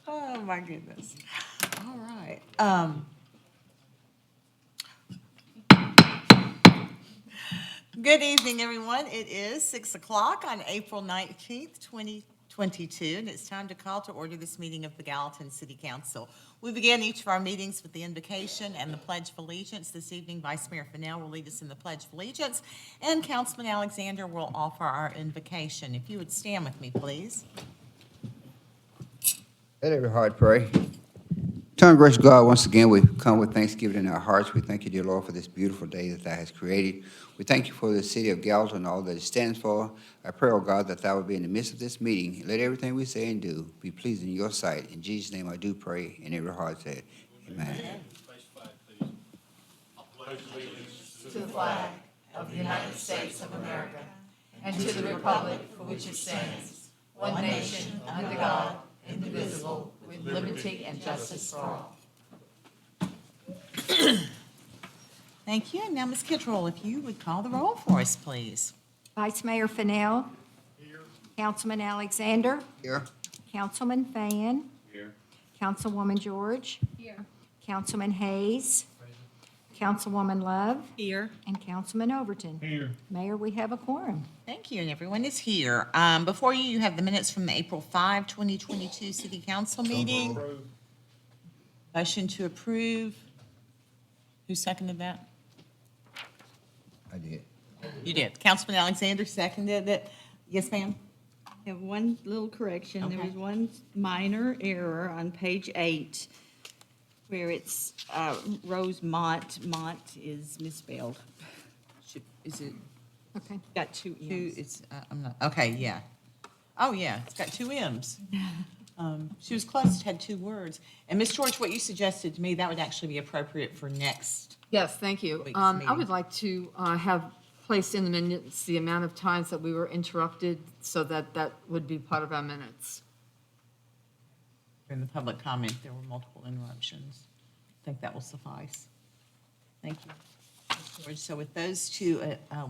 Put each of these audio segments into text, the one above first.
Oh, my goodness. All right. Good evening, everyone. It is 6 o'clock on April 19th, 2022, and it's time to call to order this meeting of the Gallatin City Council. We begin each of our meetings with the invocation and the Pledge of Allegiance. This evening, Vice Mayor Fennell will lead us in the Pledge of Allegiance, and Councilman Alexander will offer our invocation. If you would stand with me, please. Let every heart pray. Eternal gracious God, once again, we come with thanksgiving in our hearts. We thank you, dear Lord, for this beautiful day that thou hast created. We thank you for the city of Gallatin and all that it stands for. I pray, oh God, that thou would be in the midst of this meeting. Let everything we say and do be pleasing in your sight. In Jesus' name I do pray, and every heart said, amen. To the flag of the United States of America and to the republic for which it stands, one nation, under God, indivisible, with liberty and justice for all. Thank you. And now, Ms. Kittrell, if you would call the roll for us, please. Vice Mayor Fennell. Here. Councilman Alexander. Here. Councilman Fan. Here. Councilwoman George. Here. Councilman Hayes. Councilwoman Love. Here. And Councilman Overton. Here. Mayor, we have a quorum. Thank you, and everyone is here. Before you have the minutes from the April 5, 2022 City Council meeting. Motion to approve. Who seconded that? I did. You did. Councilman Alexander seconded it. Yes, ma'am? I have one little correction. There Okay. was one minor error on page 8 where it's Rosemont. Mont is misspelled. Is it Okay. Got two two? M's. It's, I'm not, okay, yeah. Oh, yeah, it's got two M's. She was close, it had two words. And Ms. George, what you suggested to me, that would actually be appropriate for next. Yes, thank you. Week's I meeting. would like to have placed in the minutes the amount of times that we were interrupted so that that would be part of our minutes. In the public comment, there were multiple interruptions. I think that will suffice. Thank you. Ms. George, so with those two,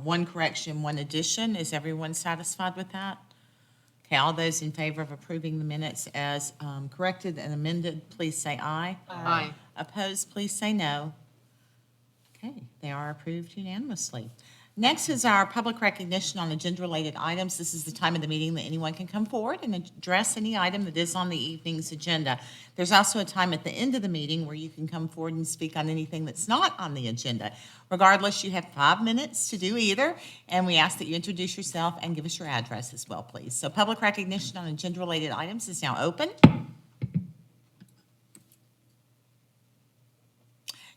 one correction, one addition, is everyone satisfied with that? Okay, all those in favor of approving the minutes as corrected and amended, please say aye. Aye. Opposed, please say no. Okay, they are approved unanimously. Next is our public recognition on agenda-related items. This is the time of the meeting that anyone can come forward and address any item that is on the evening's agenda. There's also a time at the end of the meeting where you can come forward and speak on anything that's not on the agenda. Regardless, you have 5 minutes to do either, and we ask that you introduce yourself and give us your address as well, please. So public recognition on agenda-related items is now open.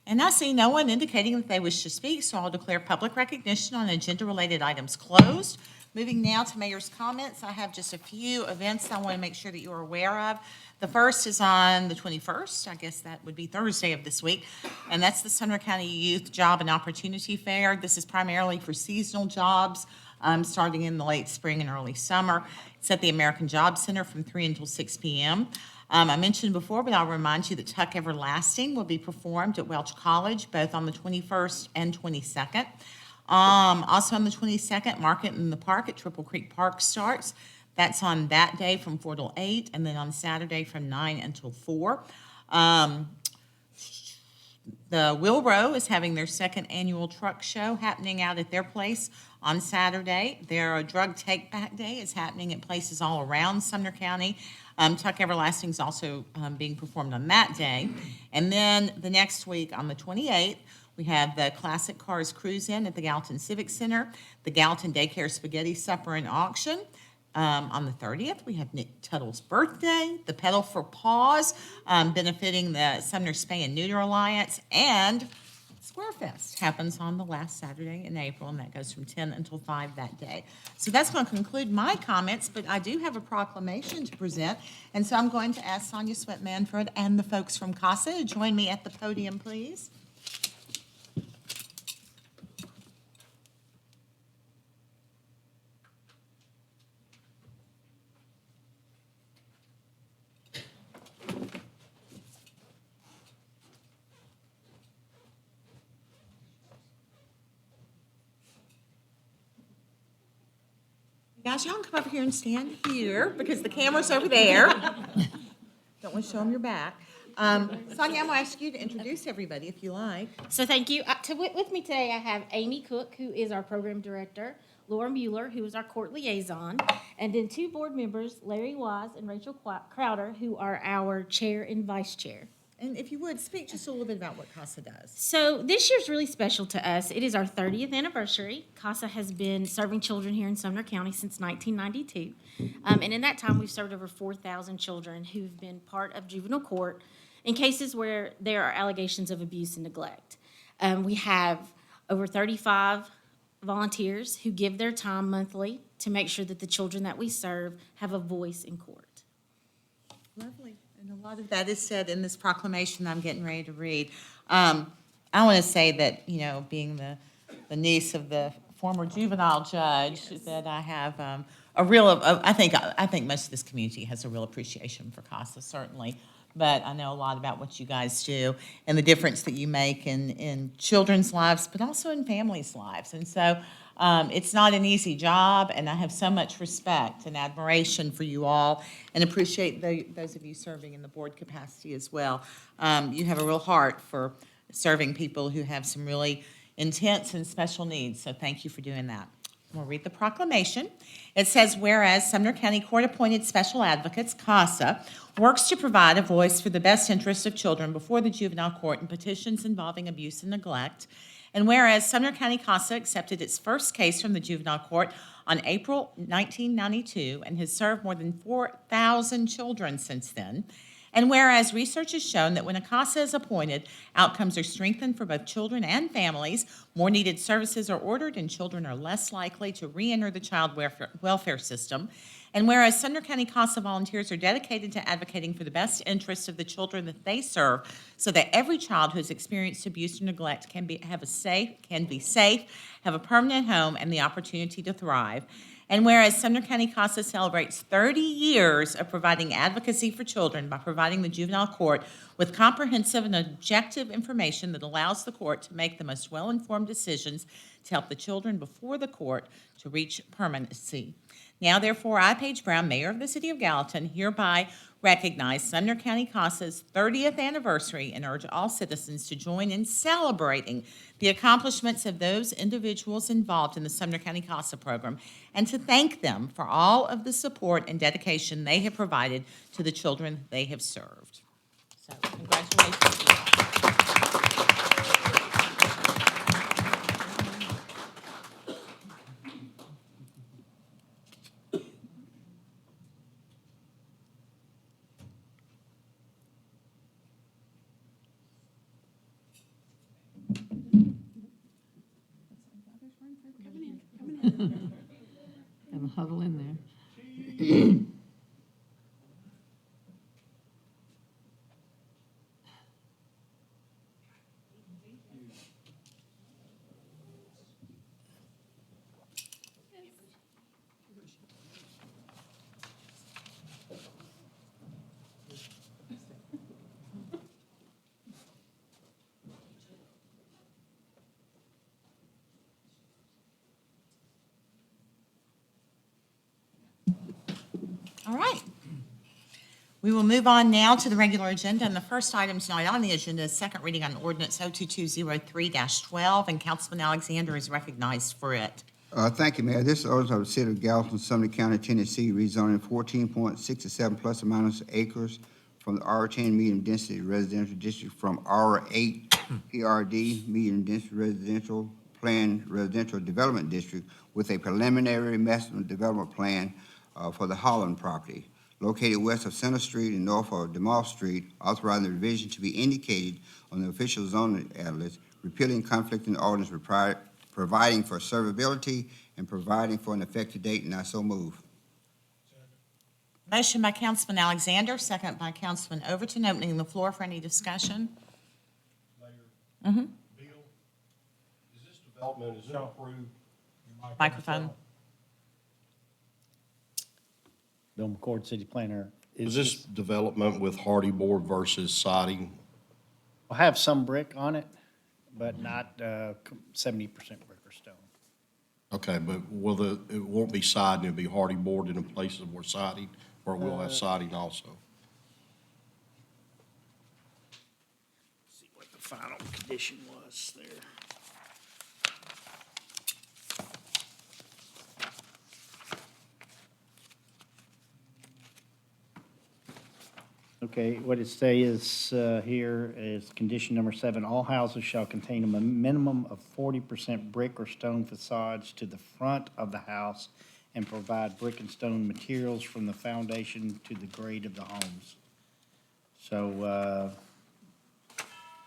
And I see no one indicating that they wish to speak, so I'll declare public recognition on agenda-related items closed. Moving now to mayor's comments, I have just a few events I want to make sure that you are aware of. The first is on the 21st, I guess that would be Thursday of this week, and that's the Sumner County Youth Job and Opportunity Fair. This is primarily for seasonal jobs, starting in the late spring and early summer. It's at the American Job Center from 3 until 6 p.m. I mentioned before, but I'll remind you that Tuck Everlasting will be performed at Welch College, both on the 21st and 22nd. Also on the 22nd, Market in the Park at Triple Creek Park starts. That's on that day from 4 till 8, and then on Saturday from 9 until 4. The Wilrow is having their second annual truck show happening out at their place on Saturday. Their drug take-back day is happening at places all around Sumner County. Tuck Everlasting is also being performed on that day. And then the next week, on the 28th, we have the Classic Cars Cruise-In at the Gallatin Civic Center, the Gallatin Daycare Spaghetti Supper and Auction. On the 30th, we have Nick Tuttle's birthday, the Pedal for Paws, benefiting the Sumner Spay and Neuter Alliance, and Squarefest happens on the last Saturday in April, and that goes from 10 until 5 that day. So that's going to conclude my comments, but I do have a proclamation to present, and so I'm going to ask Sonia Sweat-Manfred and the folks from CASA to join me at the podium, please. Guys, y'all can come over here and stand here because the camera's over there. Don't want to show them your back. Sonia, I'm going to ask you to introduce everybody if you like. So thank you. With me today, I have Amy Cook, who is our program director, Laura Mueller, who is our court liaison, and then two board members, Larry Wise and Rachel Crowder, who are our chair and vice chair. And if you would, speak just a little bit about what CASA does. So this year's really special to us. It is our 30th anniversary. CASA has been serving children here in Sumner County since 1992. And in that time, we've served over 4,000 children who've been part of juvenile court in cases where there are allegations of abuse and neglect. We have over 35 volunteers who give their time monthly to make sure that the children that we serve have a voice in court. Lovely. And a lot of that is said in this proclamation I'm getting ready to read. I want to say that, you know, being the niece of the former juvenile judge, that I have I think most of this community has a real appreciation for CASA, certainly. But I know a lot about what you guys do and the difference that you make in children's lives, but also in families' lives. And so it's not an easy job, and I have so much respect and admiration for you all and appreciate those of you serving in the board capacity as well. You have a real heart for serving people who have some really intense and special needs, so thank you for doing that. We'll read the proclamation. It says, whereas Sumner County Court-appointed Special Advocates, CASA, works to provide a voice for the best interests of children before the juvenile court in petitions involving abuse and neglect, and whereas Sumner County CASA accepted its first case from the juvenile court on April 1992 and has served more than 4,000 children since then, and whereas research has shown that when a CASA is appointed, outcomes are strengthened for both children and families, more needed services are ordered, and children are less likely to re-enter the child welfare system. And whereas Sumner County CASA volunteers are dedicated to advocating for the best interests of the children that they serve, so that every child who has experienced abuse or neglect can be safe, have a permanent home, and the opportunity to thrive. And whereas Sumner County CASA celebrates 30 years of providing advocacy for children by providing the juvenile court with comprehensive and objective information that allows the court to make the most well-informed decisions to help the children before the court to reach permanency. Now, therefore, I, Paige Brown, Mayor of the City of Gallatin, hereby recognize Sumner County CASA's 30th anniversary and urge all citizens to join in celebrating the accomplishments of those individuals involved in the Sumner County CASA program and to thank them for all of the support and dedication they have provided to the children they have served. So, congratulations. Have a huddle in there. All right. We will move on now to the regular agenda, and the first item tonight on the agenda is second reading on Ordinance 02203-12, and Councilman Alexander is recognized for it. Thank you, Mayor. This is ordinance of the City of Gallatin, Sumner County, Tennessee, rezoning 14.67 plus or minus acres from the R10 medium density residential district from R8 PRD medium density residential plan residential development district with a preliminary master development plan for the Holland property located west of Center Street and north of DeMoss Street, authorizing the revision to be indicated on the official zoning atlas, repealing conflicting ordinance, providing for servability and providing for an effective date, and I so move. Motion by Councilman Alexander, second by Councilman Overton, opening the floor for any discussion. Mayor, Bill, is this development, is it approved? Microphone. Bill McCord, City Planner. Is this development with hardy board versus siding? Will have some brick on it, but not 70% brick or stone. Okay, but it won't be siding, it'll be hardy boarded in places where siding, or it will have siding also? See what the final condition was there. Okay, what it says here is condition number 7, all houses shall contain a minimum of 40% brick or stone facades to the front of the house and provide brick and stone materials from the foundation to the grade of the homes. So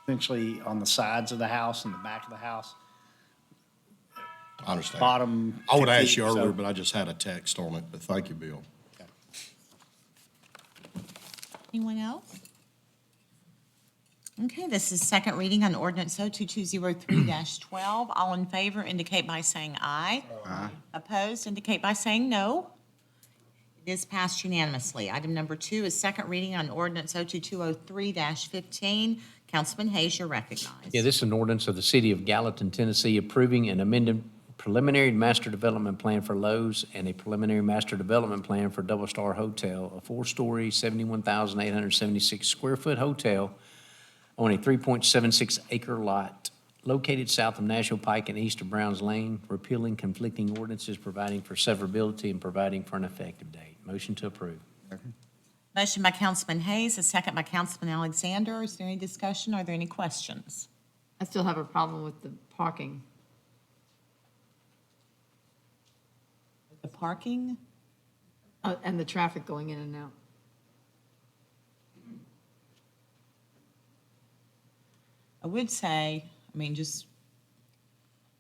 essentially on the sides of the house and the back of the house, I understand. bottom. I would 2 ask feet, you so- earlier, but I just had a text on it, but thank you, Bill. Anyone else? Okay, this is second reading on ordinance 02203-12. All in favor indicate by saying aye. Aye. Opposed indicate by saying no. It is passed unanimously. Item number 2 is second reading on ordinance 02203-15. Councilman Hayes, you're recognized. Yeah, this is an ordinance of the City of Gallatin, Tennessee, approving an amended preliminary master development plan for Lowe's and a preliminary master development plan for Double Star Hotel, a 4-story, 71,876 square foot hotel on a 3.76 acre lot located south of Nashville Pike and east of Browns Lane, repealing conflicting ordinances, providing for severability and providing for an effective date. Motion to approve. Motion by Councilman Hayes, a second by Councilman Alexander. Is there any discussion? Are there any questions? I still have a problem with the parking. The parking? And the traffic going in and out. I would say, just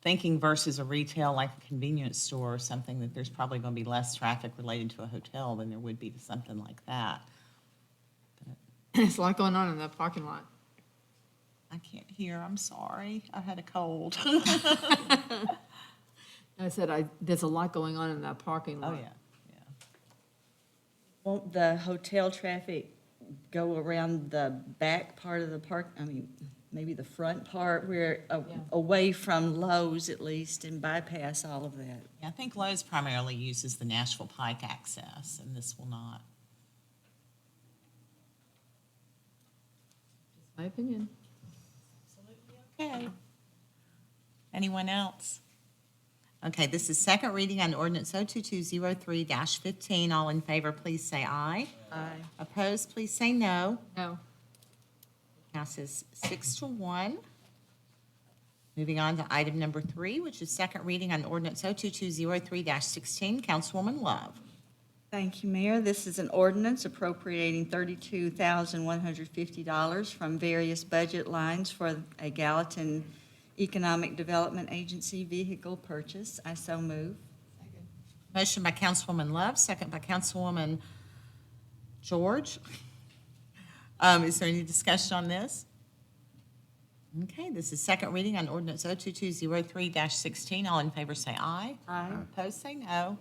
thinking versus a retail, like a convenience store or something, that there's probably going to be less traffic related to a hotel than there would be to something like that. There's a lot going on in that parking lot. I can't hear, I'm sorry. I had a cold. I said, there's a lot going on in that parking Oh, lot. yeah. Won't the hotel traffic go around the back part of the park? Maybe the front part where, away from Lowe's at least, and bypass all of that. Yeah, I think Lowe's primarily uses the Nashville Pike access, and this will not. Just my opinion. Okay. Anyone else? Okay, this is second reading on ordinance 02203-15. All in favor, please say aye. Aye. Opposed, please say no. No. Passes 6-1. Moving on to item number 3, which is second reading on ordinance 02203-16. Councilwoman Love. Thank you, Mayor. This is an ordinance appropriating $32,150 from various budget lines for a Gallatin Economic Development Agency vehicle purchase. I so move. Motion by Councilwoman Love, second by Councilwoman George. Is there any discussion on this? Okay, this is second reading on ordinance 02203-16. All in favor say aye. Aye. Opposed say no.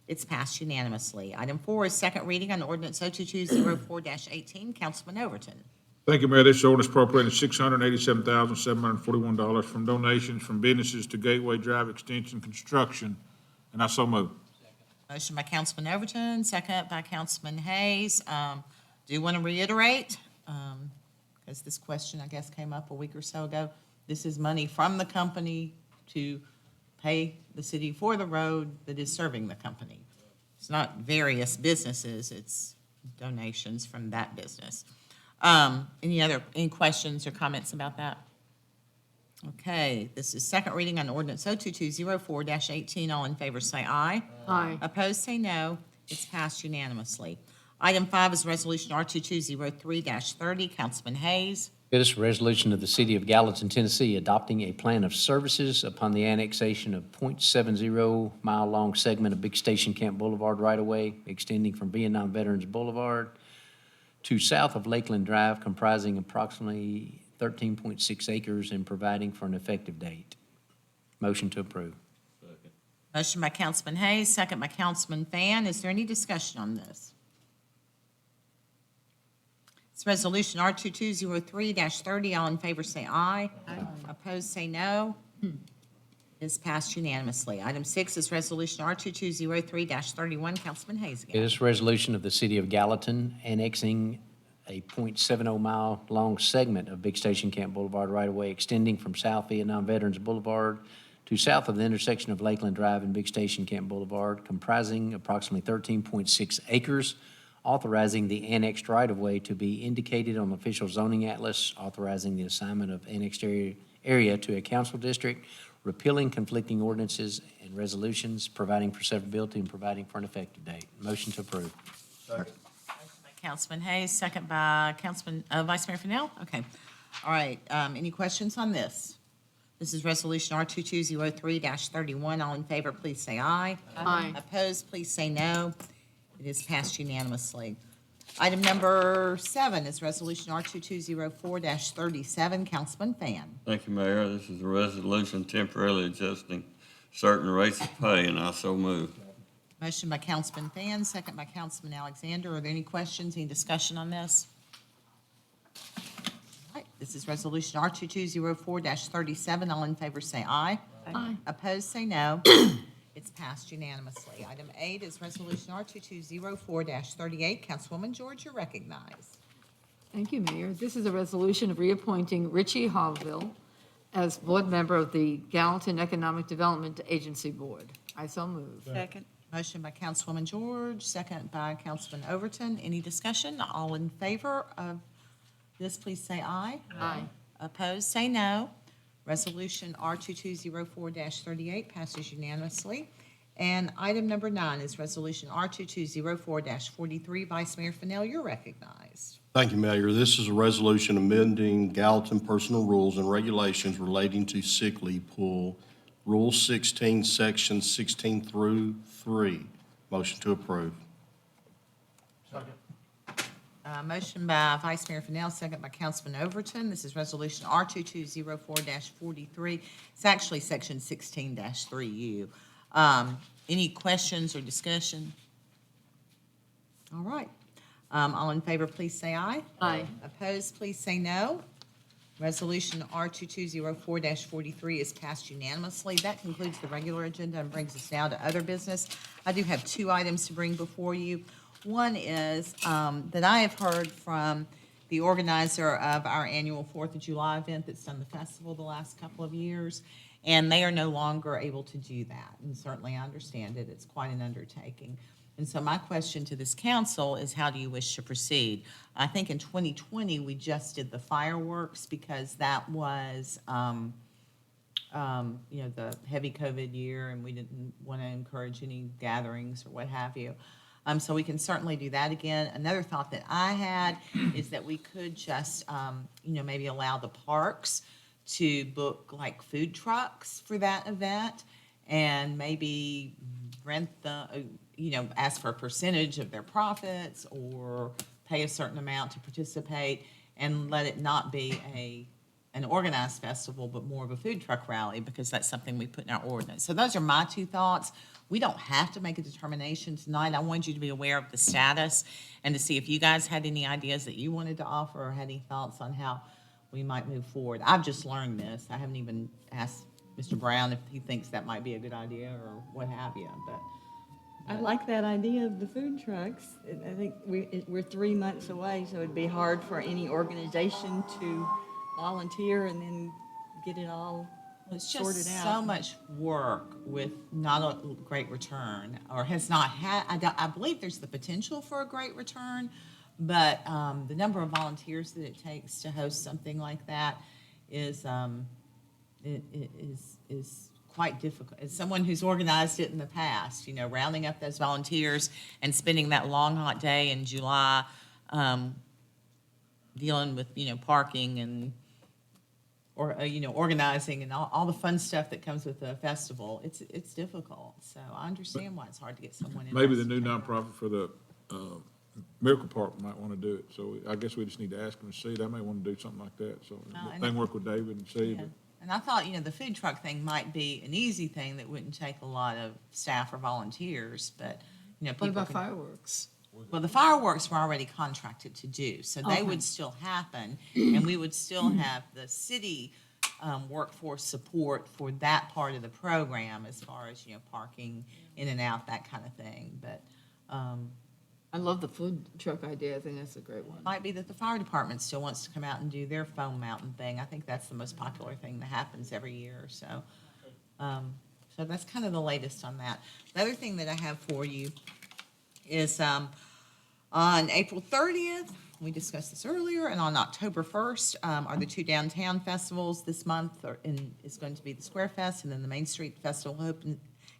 It's passed unanimously. Item 4 is second reading on ordinance 02204-18. Councilman Overton. Thank you, Mayor. This ordinance appropriating $687,741 from donations from businesses to Gateway Drive Extension Construction, and I so move. Motion by Councilman Overton, second by Councilman Hayes. Do want to reiterate, because this question, I guess, came up a week or so ago. This is money from the company to pay the city for the road that is serving the company. It's not various businesses, it's donations from that business. Any questions or comments about that? Okay, this is second reading on ordinance 02204-18. All in favor say aye. Aye. Opposed say no. It's passed unanimously. Item 5 is resolution R2203-30. Councilman Hayes. This is a resolution of the City of Gallatin, Tennessee, adopting a plan of services upon the annexation of .70-mile-long segment of Big Station Camp Boulevard right-of-way, extending from Vietnam Veterans Boulevard to south of Lakeland Drive, comprising approximately 13.6 acres and providing for an effective date. Motion to approve. Motion by Councilman Hayes, second by Councilman Fan. Is there any discussion on this? It's resolution R2203-30. All in favor say aye. Aye. Opposed say no. It Is passed unanimously. Item 6 is Resolution R2203-31. Councilman Hayes It again. is a resolution of the City of Gallatin annexing a .70-mile-long segment of Big Station Camp Boulevard right-of-way extending from South Vietnam Veterans Boulevard to south of the intersection of Lakeland Drive and Big Station Camp Boulevard, comprising approximately 13.6 acres, authorizing the annexed right-of-way to be indicated on the official zoning atlas, authorizing the assignment of annexed area to a council district, repealing conflicting ordinances and resolutions, providing for severability, and providing for an effective date. Motion to approve. Councilman Hayes, second by Vice Mayor Fennell. Okay. All right. Any questions on this? This is Resolution R2203-31. All in favor, please say aye. Aye. Opposed, please say no. It is passed unanimously. Item number 7 is Resolution R2204-37. Councilman Fan. Thank you, Mayor. This is a resolution temporarily adjusting certain rates of pay, and I so move. Motion by Councilman Fan, second by Councilman Alexander. Are there any questions, any discussion on this? All right, this is Resolution R2204-37. All in favor say aye. Aye. Opposed, say no. It's passed unanimously. Item 8 is Resolution R2204-38. Councilwoman George, you're recognized. Thank you, Mayor. This is a resolution of reappointing Richie Hauville as board member of the Gallatin Economic Development Agency Board. I so move. Second. Motion by Councilwoman George, second by Councilman Overton. Any discussion? All in favor of this, please say aye. Aye. Opposed, say no. Resolution R2204-38 passes unanimously. And item number 9 is Resolution R2204-43. Vice Mayor Fennell, you're recognized. Thank you, Mayor. This is a resolution amending Gallatin personal rules and regulations relating to sick leave pool, Rule 16, Sections 16 through 3. Motion to approve. Motion by Vice Mayor Fennell, second by Councilman Overton. This is Resolution R2204-43. It's actually Section 16-3U. Any questions or discussion? All right. All in favor, please say aye. Aye. Opposed, please say no. Resolution R2204-43 is passed unanimously. That concludes the regular agenda and brings us now to other business. I do have 2 items to bring before you. One is that I have heard from the organizer of our annual 4th of July event that's done the festival the last couple of years, and they are no longer able to do that. And certainly I understand it. It's quite an undertaking. And so my question to this council is, how do you wish to proceed? I think in 2020, we just did the fireworks because that was, the heavy COVID year, and we didn't want to encourage any gatherings or what have you. So we can certainly do that again. Another thought that I had is that we could just, maybe allow the parks to book like food trucks for that event, and an ask for a percentage of their profits or pay a certain amount to participate, and let it not be an organized festival, but more of a food truck rally, because that's something we put in our ordinance. So those are my 2 thoughts. We don't have to make a determination tonight. I wanted you to be aware of the status and to see if you guys had any ideas that you wanted to offer or had any thoughts on how we might move forward. I've just learned this. I haven't even asked Mr. Brown if he thinks that might be a good idea or what have you, but. I like that idea of the food trucks. I think we're 3 months away, so it'd be hard for any organization to volunteer and then get it all It's sorted just out. so much work with not a great return, or has not had, I believe there's the potential for a great return, but the number of volunteers that it takes to host something like that is quite difficult. As someone who's organized it in the past, rounding up those volunteers and spending that long, hot day in July, dealing with, parking and, organizing and all the fun stuff that comes with the festival, it's difficult. So I understand why it's hard to get someone in. Maybe the new nonprofit for the Miracle Park might want to do it. So I guess we just need to ask them to see. They may want to do something like that. So they can work with David and see. Yeah. And I thought, the food truck thing might be an easy thing that wouldn't take a lot of staff or volunteers, but, people What about can- fireworks? Well, the fireworks were already contracted to do, so they Okay. would still happen, and we would still have the city workforce support for that part of the program as far as, parking in and out, that kind of thing. But I love the food truck idea. I think that's a great one. might be that the fire department still wants to come out and do their foam mountain thing. I think that's the most popular thing that happens every year, so. So that's kind of the latest on that. The other thing that I have for you is, on April 30th, we discussed this earlier, and on October 1st, are the 2 downtown festivals this month, is going to be the Square Fest, and then the Main Street Festival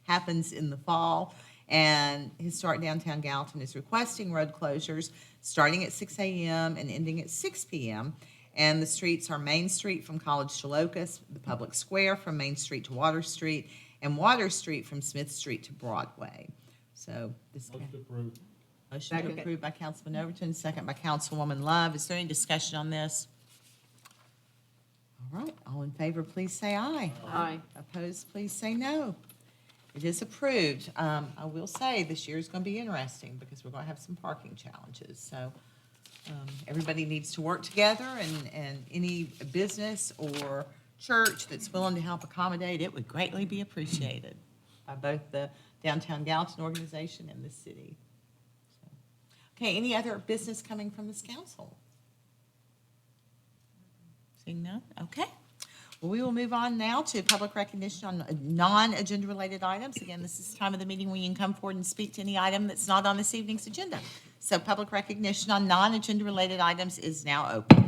happens in the fall. And Historic Downtown Gallatin is requesting road closures starting at 6 a.m. and ending at 6 p.m. And the streets are Main Street from College to Locust, the Public Square from Main Street to Water Street, and Water Street from Smith Street to Broadway. So this. Motion to approve. Motion to Second. approve by Councilman Overton, second by Councilwoman Love. Is there any discussion on this? All right, all in favor, please say aye. Aye. Opposed, please say no. It is approved. I will say, this year is going to be interesting because we're going to have some parking challenges. So everybody needs to work together, and any business or church that's willing to help accommodate, it would greatly be appreciated by both the Downtown Gallatin organization and the city. So, okay, any other business coming from this council? Seeing none? Okay. Well, we will move on now to public recognition on non-agenda related items. Again, this is the time of the meeting when you can come forward and speak to any item that's not on this evening's agenda. So public recognition on non-agenda related items is now open.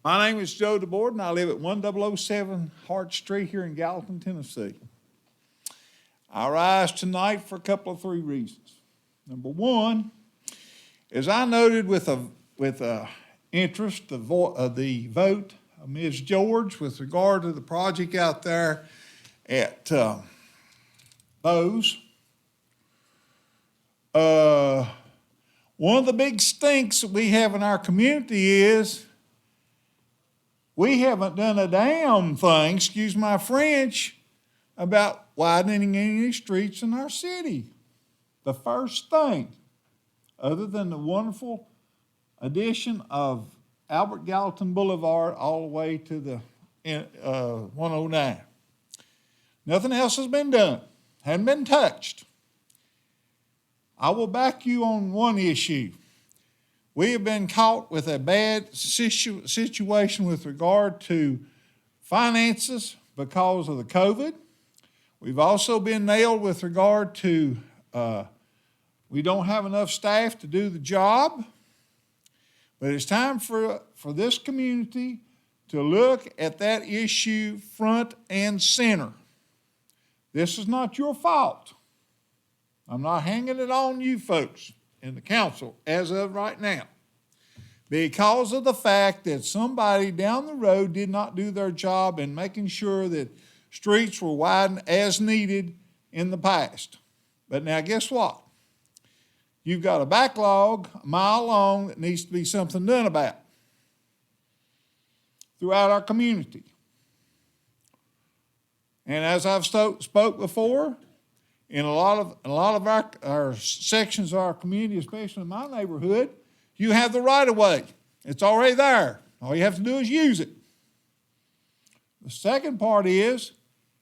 My name is Joe DeBoard, and I live at 1007 Hart Street here in Gallatin, Tennessee. I rise tonight for a couple of 3 reasons. Number one, as I noted with interest, the vote of Ms. George with regard to the project out there at Bose. One of the big stinks that we have in our community is we haven't done a damn thing, excuse my French, about widening any streets in our city. The first thing, other than the wonderful addition of Albert Gallatin Boulevard all the way to the 109. Nothing else has been done, hadn't been touched. I will back you on one issue. We have been caught with a bad situation with regard to finances because of the COVID. We've also been nailed with regard to we don't have enough staff to do the job. But it's time for this community to look at that issue front and center. This is not your fault. I'm not hanging it on you folks in the council as of right now, because of the fact that somebody down the road did not do their job in making sure that streets were widened as needed in the past. But now guess what? You've got a backlog a mile long that needs to be something done about throughout our community. And as I've spoke before, in a lot of our sections of our community, especially in my neighborhood, you have the right of way. It's already there. All you have to do is use it. The second part is,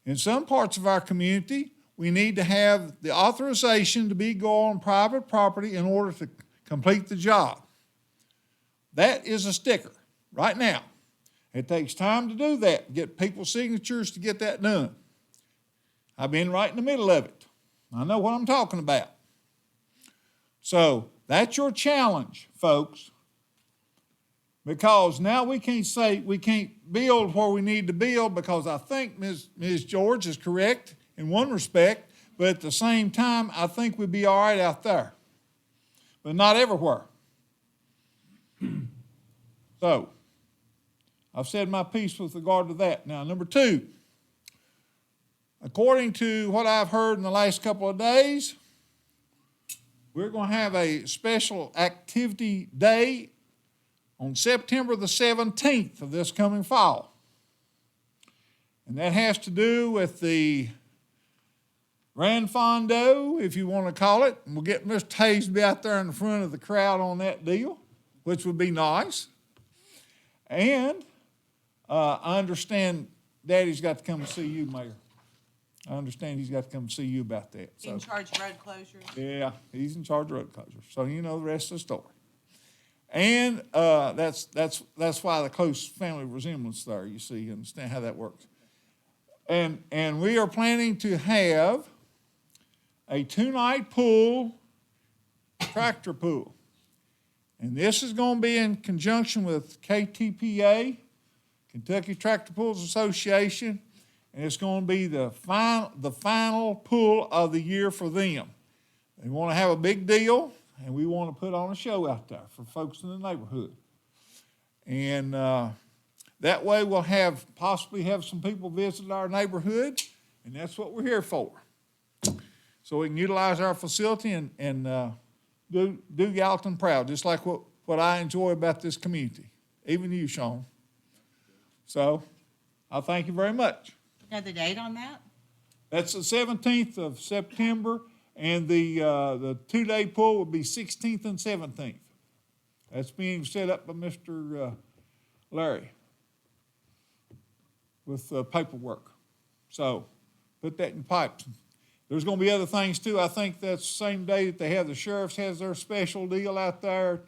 in some parts of our community, we need to have the authorization to go on private property in order to complete the job. That is a sticker right now. It takes time to do that, get people's signatures to get that done. I've been right in the middle of it. I know what I'm talking about. So that's your challenge, folks, because now we can't say we can't build where we need to build, because I think Ms. George is correct in one respect, but at the same time, I think we'd be all right out there, but not everywhere. So I've said my piece with regard to that. Now, number two, according to what I've heard in the last couple of days, we're going to have a special activity day on September the 17th of this coming fall. And that has to do with the Grand Fondo, if you want to call it. And we'll get Mr. Hayes to be out there in the front of the crowd on that deal, which would be nice. And I understand Daddy's got to come and see you, Mayor. I understand he's got to come and see you about that. So, In charge of road closures. yeah, he's in charge of road closures. So you know the rest of the story. And that's why the close family resemblance there, you see, you understand how that works. And we are planning to have a 2-night pool, tractor pool. And this is going to be in conjunction with KTPA, Kentucky Tractor Pools Association, and it's going to be the final pool of the year for them. They want to have a big deal, and we want to put on a show out there for folks in the neighborhood. And that way we'll possibly have some people visit our neighborhood, and that's what we're here for. So we can utilize our facility and do Gallatin proud, just like what I enjoy about this community, even you, Sean. So I thank you very much. Know the date on that? That's the 17th of September, and the 2-day pool will be 16th and 17th. That's being set up by Mr. Larry with paperwork. So put that in pipes. There's going to be other things too. I think that's the same day that they have the sheriffs has their special deal out there.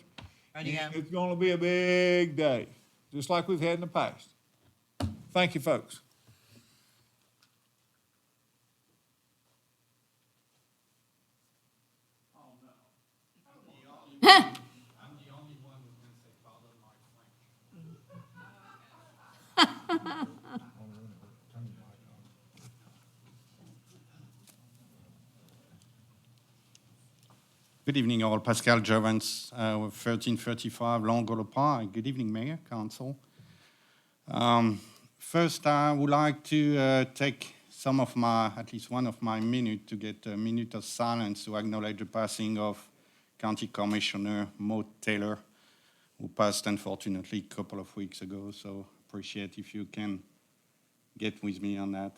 Rodeo. It's going to be a big day, just like we've had in the past. Thank you, folks. Good evening, all. Pascal Jovens, 1335 Longueuil Park. Good evening, Mayor, Council. First, I would like to take at least one of my minutes to get a minute of silence to acknowledge the passing of County Commissioner Mo Taylor, who passed unfortunately a couple of weeks ago. So appreciate if you can get with me on that.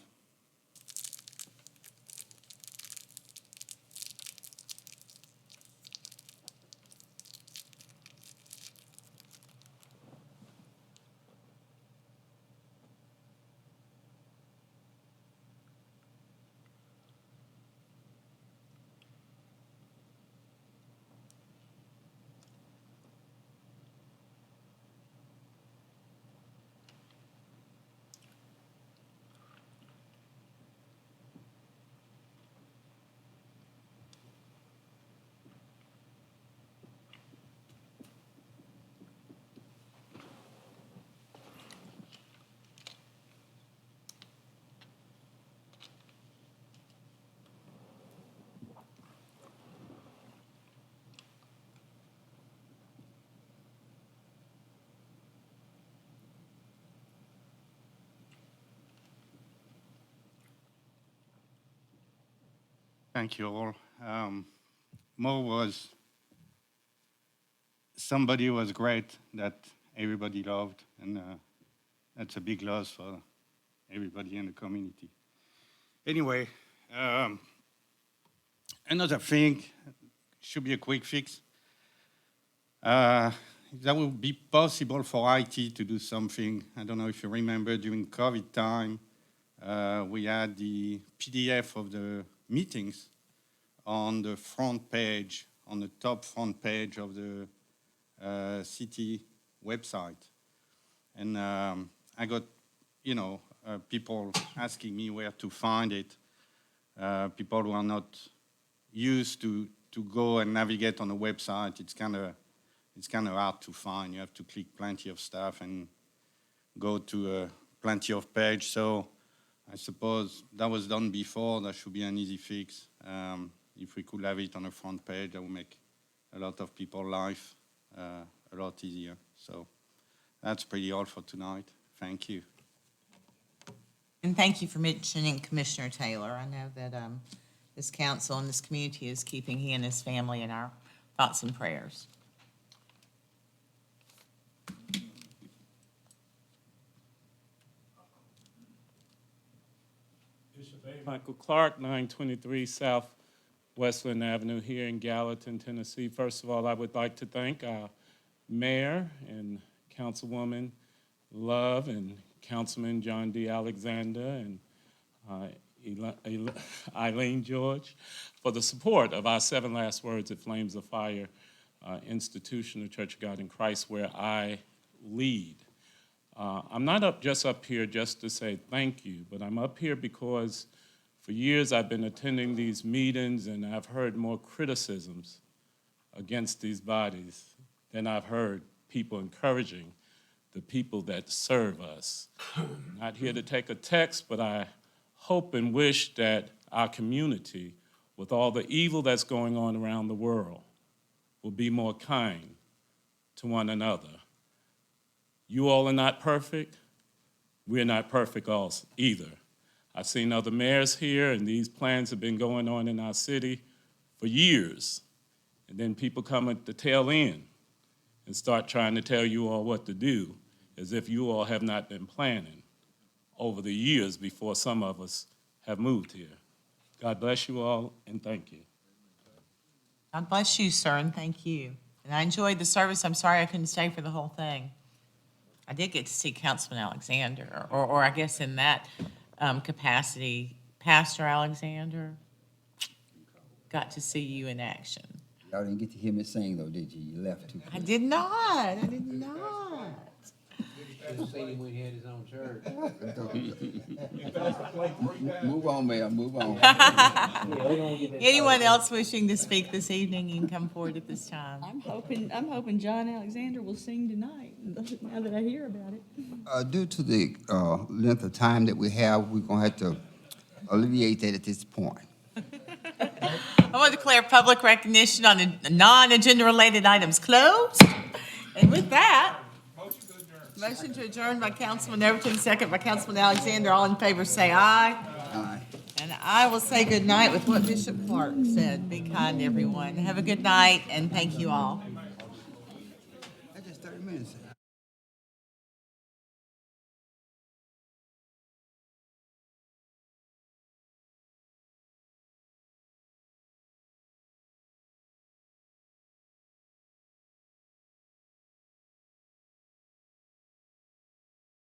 Thank you all. Mo was somebody who was great that everybody loved, and that's a big loss for everybody in the community. Anyway, another thing, should be a quick fix. That would be possible for IT to do something. I don't know if you remember during COVID time, we had the PDF of the meetings on the front page, on the top front page of the city website. And I got, people asking me where to find it. People who are not used to go and navigate on a website, it's kind of hard to find. You have to click plenty of stuff and go to plenty of page. So I suppose that was done before. That should be an easy fix. If we could have it on the front page, that would make a lot of people's life a lot easier. So that's pretty all for tonight. Thank you. And thank you for mentioning Commissioner Taylor. I know that this council and this community is keeping he and his family in our thoughts and prayers. Bishop A. Michael Clark, 923 South Westland Avenue here in Gallatin, Tennessee. First of all, I would like to thank our mayor and councilwoman Love and Councilman John D. Alexander and Eileen George for the support of our Seven Last Words at Flames of Fire institution, the Church of God in Christ, where I lead. I'm not just up here just to say thank you, but I'm up here because for years I've been attending these meetings and I've heard more criticisms against these bodies than I've heard people encouraging the people that serve us. Not here to take a text, but I hope and wish that our community, with all the evil that's going on around the world, will be more kind to one another. You all are not perfect. We're not perfect either. I've seen other mayors here, and these plans have been going on in our city for years. And then people come at the tail end and start trying to tell you all what to do, as if you all have not been planning over the years before some of us have moved here. God bless you all, and thank you. God bless you, sir, and thank you. And I enjoyed the service. I'm sorry I couldn't stay for the whole thing. I did get to see Councilman Alexander, or I guess in that capacity, Pastor Alexander. Got to see you in action. Y'all didn't get to hear me sing, though, did you? You left too quick. I did not. I did not. Move on, Mayor, move on. Anyone else wishing to speak this evening, you can come forward at this time. I'm hoping John Alexander will sing tonight, now that I hear about it. Due to the length of time that we have, we're going to have to alleviate that at this point. I want to declare public recognition on the non-agenda related items closed. And with that, motion to adjourn by Councilman Overton, second by Councilman Alexander. All in favor say aye. Aye. And I will say good night with what Bishop Clark said. Be kind, everyone. Have a good night, and thank you all.